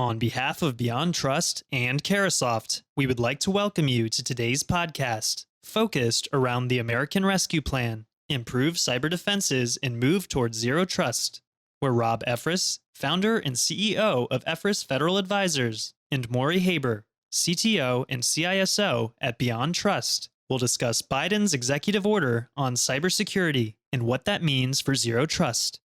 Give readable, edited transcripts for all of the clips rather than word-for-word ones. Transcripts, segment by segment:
On behalf of Beyond Trust and Carahsoft, we would like to welcome you to today's podcast, focused around the American Rescue Plan, improve cyber defenses and move towards zero trust, where Rob Efris, founder and CEO of Efris Federal Advisors, and Mori Haber, CTO and CISO at Beyond Trust, will discuss Biden's executive order on cybersecurity and what that means for zero trust.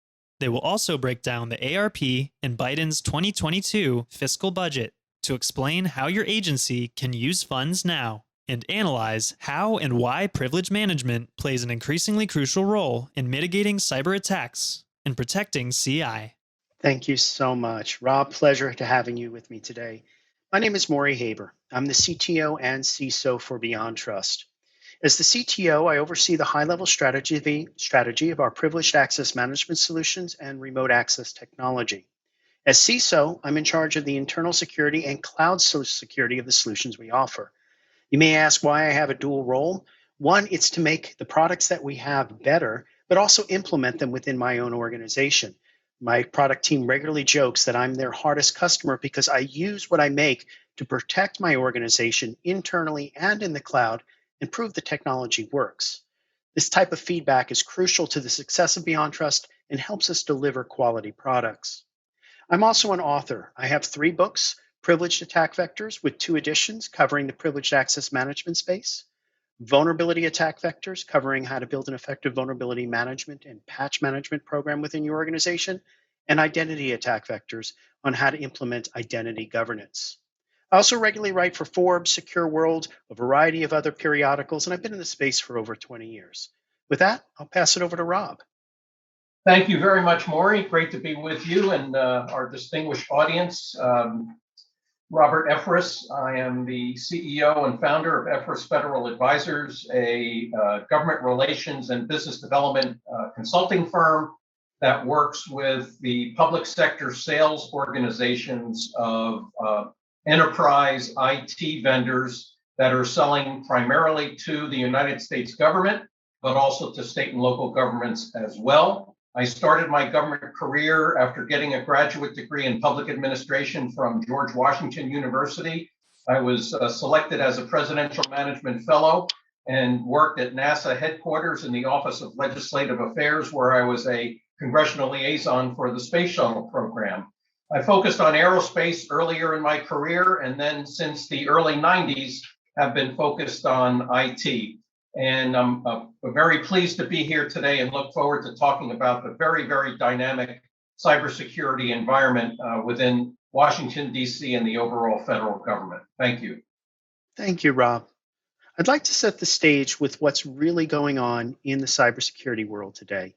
They will also break down the ARP and Biden's 2022 fiscal budget to explain how your agency can use funds now and analyze how and why privilege management plays an increasingly crucial role in mitigating cyber attacks and protecting CI. Thank you so much, Rob. Pleasure to having you with me today. My name is Mori Haber. I'm the CTO and CISO for Beyond Trust. As the CTO, I oversee the high-level strategy of our privileged access management solutions and remote access technology. As CISO, I'm in charge of the internal security and cloud security of the solutions we offer. You may ask why I have a dual role. One, it's to make the products that we have better, but also implement them within my own organization. My product team regularly jokes that I'm their hardest customer because I use what I make to protect my organization internally and in the cloud and prove the technology works. This type of feedback is crucial to the success of Beyond Trust and helps us deliver quality products. I'm also an author. I have 3 books, Privileged Attack Vectors with 2 editions covering the privileged access management space, Vulnerability Attack Vectors covering how to build an effective vulnerability management and patch management program within your organization, and Identity Attack Vectors on how to implement identity governance. I also regularly write for Forbes, Secure World, a variety of other periodicals, and I've been in the space for over 20 years. With that, I'll pass it over to Rob. Thank you very much, Maury. Great to be with you and our distinguished audience. Robert Efris. I am the CEO and founder of Efris Federal Advisors, a government relations and business development consulting firm that works with the public sector sales organizations of enterprise IT vendors that are selling primarily to the United States government, but also to state and local governments as well. I started my government career after getting a graduate degree in public administration from George Washington University. I was selected as a presidential management fellow and worked at NASA headquarters in the Office of Legislative Affairs, where I was a congressional liaison for the Space Shuttle program. I focused on aerospace earlier in my career, and then since the early 90s have been focused on IT. And I'm very pleased to be here today and look forward to talking about the very, very dynamic cybersecurity environment within Washington, D.C. and the overall federal government. Thank you. Thank you, Rob. I'd like to set the stage with what's really going on in the cybersecurity world today.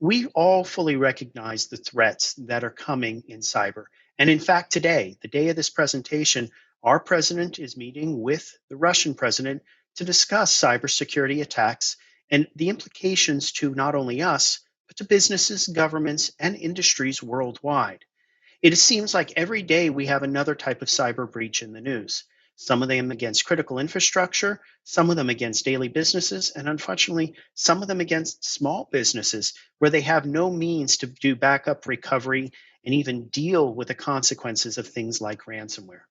We all fully recognize the threats that are coming in cyber. And in fact, today, the day of this presentation, our president is meeting with the Russian president to discuss cybersecurity attacks and the implications to not only us, but to businesses, governments, and industries worldwide. It seems like every day we have another type of cyber breach in the news. Some of them against critical infrastructure, some of them against daily businesses, and unfortunately, some of them against small businesses where they have no means to do backup recovery and even deal with the consequences of things like ransomware.